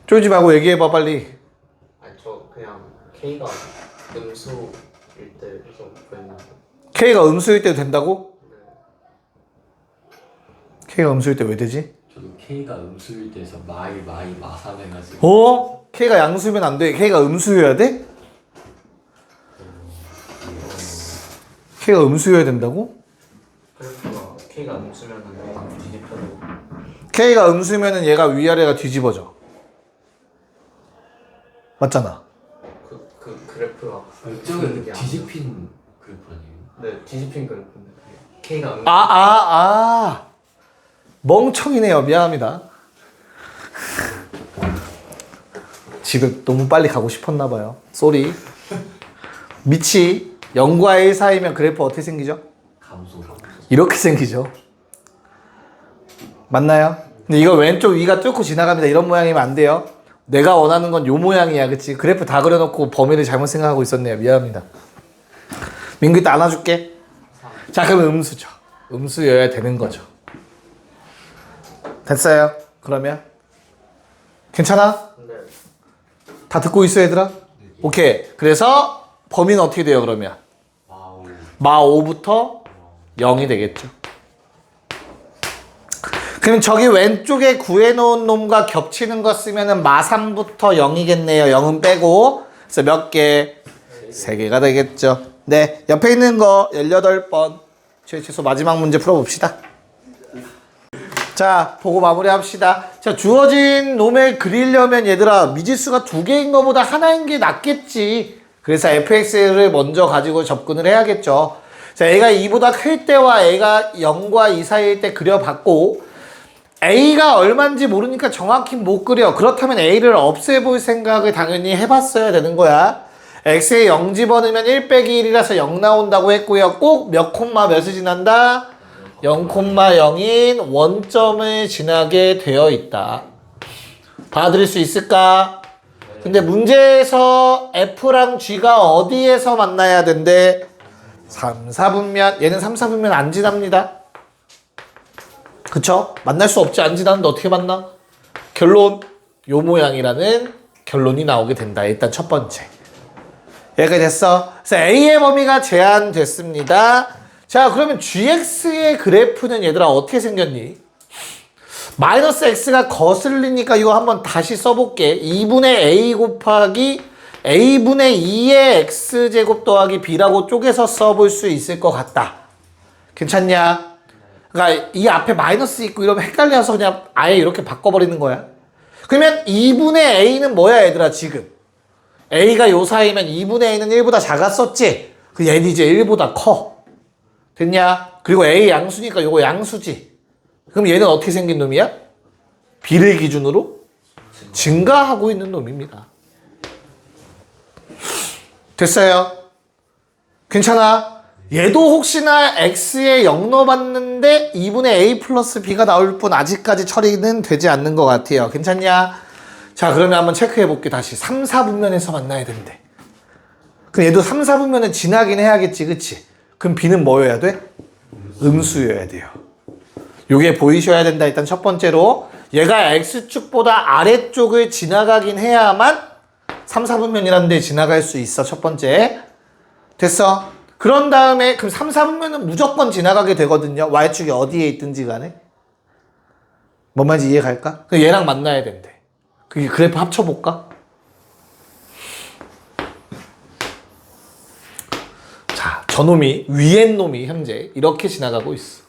A: 쫄지 말고 얘기해봐 빨리.
C: 아니 저 그냥 K가 음수일 때 해서 그랬는데.
A: K가 음수일 때도 된다고?
C: 네.
A: K가 음수일 때 왜 되지?
D: 저도 K가 음수일 때에서 마이 마삼
A: 어?
D: 해가지고
A: K가 양수면 안 돼. K가 음수여야 돼? K가 음수여야 된다고?
C: 그래프가 K가 음수면은 뒤집혀도
A: K가 음수면은 얘가 위아래가 뒤집어져. 맞잖아.
C: 그 그래프가
D: 이쪽은 뒤집힌 그래프 아니에요?
C: 네, 뒤집힌 그래프인데 K가
A: 멍청이네요. 미안합니다. 집에 너무 빨리 가고 싶었나 봐요. 쏘리. 밑이 0과 1 사이면 그래프 어떻게 생기죠?
D: 감소.
A: 이렇게 생기죠. 맞나요? 근데 이거 왼쪽 위가 뚫고 지나갑니다. 이런 모양이면 안 돼요. 내가 원하는 건 요 모양이야. 그치? 그래프 다 그려놓고 범위를 잘못 생각하고 있었네요. 미안합니다. 민규 이따 안아줄게. 자, 그럼 음수죠. 음수여야 되는 거죠. 됐어요? 그러면? 괜찮아?
C: 근데
A: 다 듣고 있어, 얘들아? 오케이. 그래서 범위는 어떻게 돼요, 그러면?
D: 와우.
A: 마 5부터 0이 되겠죠. 그럼 저기 왼쪽에 구해놓은 놈과 겹치는 거 쓰면은 마 3부터 0이겠네요. 0은 빼고. 그래서 몇 개? 3개가 되겠죠. 네. 옆에 있는 거 18번. 최소 마지막 문제 풀어봅시다. 자, 보고 마무리합시다. 자, 주어진 놈을 그리려면 얘들아, 미지수가 2개인 거보다 하나인 게 낫겠지. 그래서 fx를 먼저 가지고 접근을 해야겠죠. 자, a가 2보다 클 때와 a가 0과 2 사이일 때 그려봤고, a가 얼마인지 모르니까 정확히 못 그려. 그렇다면 a를 없애볼 생각을 당연히 해봤어야 되는 거야. x에 0 집어넣으면 1 빼기 1이라서 0 나온다고 했고요. 꼭 몇 콤마 몇을 지난다? 0,0인 원점을 지나게 되어 있다. 받아들일 수 있을까? 근데 문제에서 F랑 G가 어디에서 만나야 된대? 3, 4분면. 얘는 3, 4분면 안 지납니다. 그쵸? 만날 수 없지. 안 지나는데 어떻게 만나? 결론, 요 모양이라는 결론이 나오게 된다. 일단 첫 번째. 여기까지 됐어. 그래서 A의 범위가 제한됐습니다. 자, 그러면 GX의 그래프는 얘들아 어떻게 생겼니? 마이너스 X가 거슬리니까 이거 한번 다시 써볼게. 2분의 A 곱하기 A분의 2의 X제곱 더하기 B라고 쪼개서 써볼 수 있을 것 같다. 괜찮냐? 그러니까 이 앞에 마이너스 있고 이러면 헷갈려서 그냥 아예 이렇게 바꿔버리는 거야. 그러면 2분의 A는 뭐야 얘들아 지금? A가 요 사이면 2분의 A는 1보다 작았었지? 그 얘는 이제 1보다 커. 됐냐? 그리고 A 양수니까 요거 양수지. 그럼 얘는 어떻게 생긴 놈이야? B를 기준으로 증가하고 있는 놈입니다. 됐어요? 괜찮아? 얘도 혹시나 X에 0 넣어봤는데 2분의 A 플러스 B가 나올 뿐 아직까지 처리는 되지 않는 것 같아요. 괜찮냐? 자, 그러면 한번 체크해볼게. 다시 3, 4분면에서 만나야 된대. 그럼 얘도 3, 4분면은 지나긴 해야겠지. 그치? 그럼 B는 뭐여야 돼? 음수여야 돼요. 요게 보이셔야 된다. 일단 첫 번째로 얘가 X축보다 아래쪽을 지나가긴 해야만 3, 4분면이라는 데 지나갈 수 있어. 첫 번째. 됐어? 그런 다음에 그럼 3, 4분면은 무조건 지나가게 되거든요. Y축이 어디에 있든지 간에. 뭔 말인지 이해갈까? 그럼 얘랑 만나야 된대. 그게 그래프 합쳐볼까? 자, 저놈이 위에 놈이 현재 이렇게 지나가고 있어.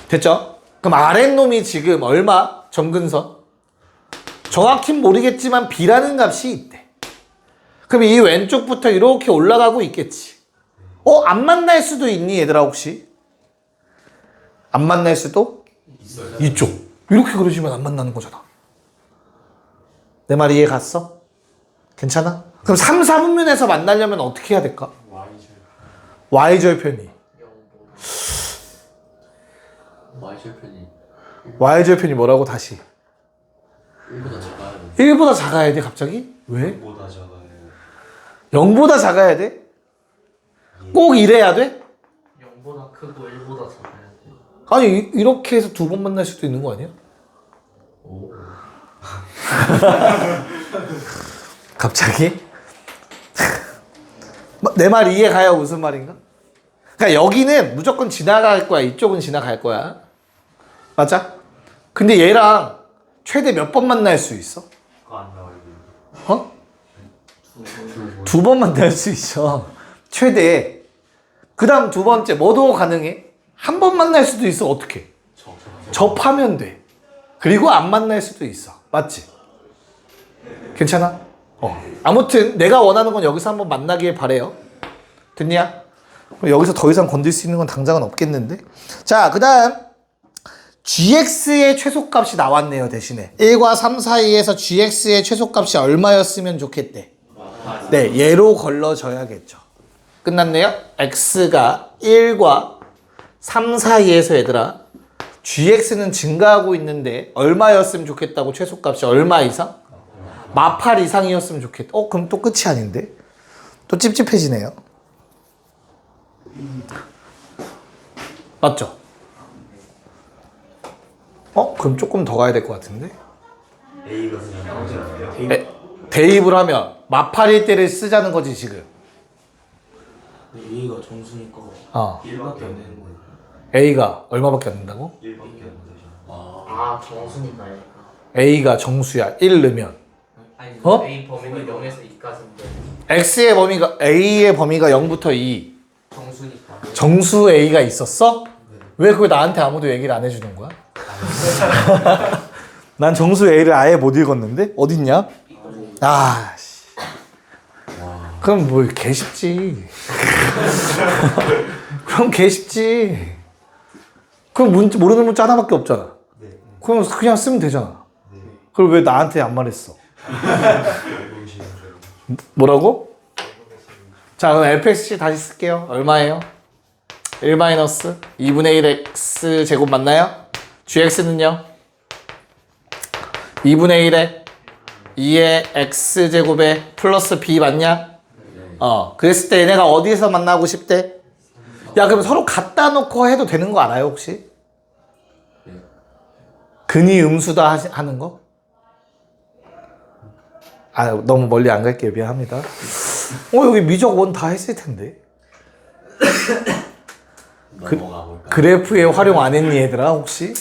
A: 됐죠? 그럼 아랫놈이 지금 얼마? 점근선? 정확히 모르겠지만 B라는 값이 있대. 그럼 이 왼쪽부터 이렇게 올라가고 있겠지. 안 만날 수도 있니 얘들아 혹시? 안 만날 수도?
B: 있어요.
A: 이쪽. 이렇게 그려주면 안 만나는 거잖아. 내 말 이해 갔어? 괜찮아? 그럼 3, 4분면에서 만나려면 어떻게 해야 될까? Y절편이.
D: Y절편이
A: Y절편이 뭐라고 다시?
D: 1보다 작아야 돼.
A: 1보다 작아야 돼 갑자기? 왜?
B: 보다 작아요.
A: 0보다 작아야 돼? 꼭 이래야 돼?
C: 0보다 크고 1보다 작아야 돼.
A: 아니 이렇게 해서 두 번 만날 수도 있는 거 아니야?
D: 오.
A: 갑자기? 내 말 이해 가요? 무슨 말인가? 그러니까 여기는 무조건 지나갈 거야. 이쪽은 지나갈 거야. 맞아? 근데 얘랑 최대 몇 번 만날 수 있어?
B: 그거 안 나와요.
A: 어? 두 번 만날 수 있어. 최대. 그 다음 두 번째 뭐도 가능해? 한 번 만날 수도 있어. 어떻게? 접하면 돼. 그리고 안 만날 수도 있어. 맞지? 괜찮아? 아무튼 내가 원하는 건 여기서 한번 만나길 바래요. 됐냐? 여기서 더 이상 건들 수 있는 건 당장은 없겠는데. 자, 그 다음 gx의 최소값이 나왔네요. 대신에 1과 3 사이에서 gx의 최소값이 얼마였으면 좋겠대. 네, 얘로 걸러져야겠죠. 끝났네요. x가 1과 3 사이에서 얘들아 gx는 증가하고 있는데 얼마였으면 좋겠다고. 최소값이 얼마 이상? 마팔 이상이었으면 좋겠다. 그럼 또 끝이 아닌데? 또 찝찝해지네요. 맞죠? 그럼 조금 더 가야 될 것 같은데?
B: A가 그냥 나오지 않아요?
A: 대입을 하면 마팔일 때를 쓰자는 거지 지금.
C: A가 정수니까
B: 1밖에 안 되는 거예요.
A: A가 얼마밖에 안 된다고?
B: 1밖에 안 되죠.
C: 아 정수니까 얘가.
A: A가 정수야. 1 넣으면
C: 아니
A: 어?
C: A 범위가 0에서 2까지인데
A: X의 범위가 A의 범위가 0부터 2.
C: 정수니까.
A: 정수 A가 있었어? 왜 그걸 나한테 아무도 얘기를 안 해주는 거야? 난 정수 A를 아예 못 읽었는데? 어딨냐? 아, 씨. 그럼 뭐 개 쉽지. 그럼 개 쉽지. 그럼 모르는 문자 하나밖에 없잖아.
B: 네.
A: 그럼 그냥 쓰면 되잖아.
B: 네.
A: 그걸 왜 나한테 안 말했어? 뭐라고? 자, 그럼 fxc 다시 쓸게요. 얼마예요? 1 마이너스 2분의 1 x 제곱 맞나요? gx는요? 2분의 1에 2의 x 제곱에 플러스 b 맞냐? 그랬을 때 얘네가 어디에서 만나고 싶대? 야, 그럼 서로 갖다 놓고 해도 되는 거 알아요, 혹시? 근이 음수다 하는 거? 너무 멀리 안 갈게요. 미안합니다. 여기 미적 원 다 했을 텐데.
D: 넘어가 볼까?
A: 그래프에 활용 안 했니, 얘들아, 혹시?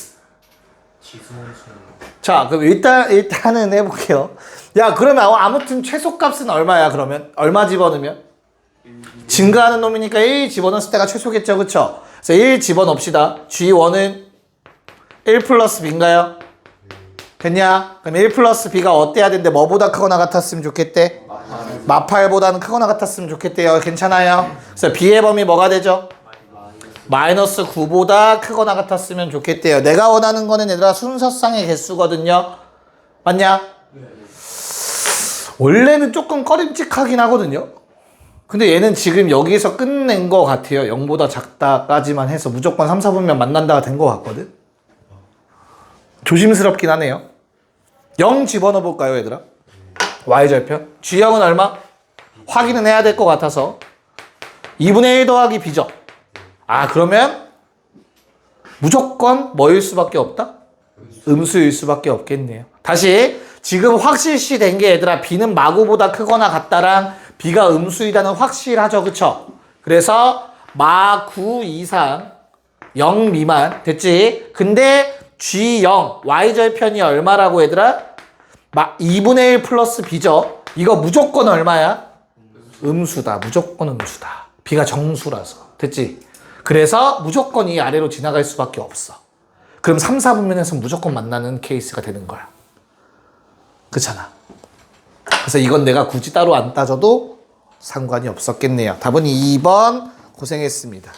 A: 자, 그럼 일단은 해볼게요. 야, 그러면 아무튼 최소값은 얼마야, 그러면? 얼마 집어넣으면? 증가하는 놈이니까 1 집어넣었을 때가 최소겠죠, 그쵸? 그래서 1 집어넣읍시다. G1은 1 플러스 B인가요? 됐냐? 그럼 1 플러스 B가 어때야 되는데 뭐보다 크거나 같았으면 좋겠대? 마팔보다는 크거나 같았으면 좋겠대요. 괜찮아요? 그래서 B의 범위 뭐가 되죠? 마이너스 9보다 크거나 같았으면 좋겠대요. 내가 원하는 거는 얘들아 순서상의 개수거든요. 맞냐? 원래는 조금 꺼림칙하긴 하거든요. 근데 얘는 지금 여기서 끝낸 거 같아요. 0보다 작다까지만 해서 무조건 3, 4분면 만난다가 된 거 같거든. 조심스럽긴 하네요. 0 집어넣어 볼까요, 얘들아? y절편. G0은 얼마? 확인은 해야 될 것 같아서 2분의 1 더하기 b죠. 그러면 무조건 뭐일 수밖에 없다? 음수일 수밖에 없겠네요. 다시 지금 확실시 된 게 얘들아 b는 마구보다 크거나 같다랑 b가 음수이다는 확실하죠. 그쵸? 그래서 마9 이상 0 미만 됐지? 근데 G0 y절편이 얼마라고 얘들아? 2분의 1 플러스 b죠. 이거 무조건 얼마야? 음수다. 무조건 음수다. b가 정수라서. 됐지? 그래서 무조건 이 아래로 지나갈 수밖에 없어. 그럼 3, 4분면에서 무조건 만나는 케이스가 되는 거야. 그렇잖아. 그래서 이건 내가 굳이 따로 안 따져도 상관이 없었겠네요. 답은 2번 고생했습니다.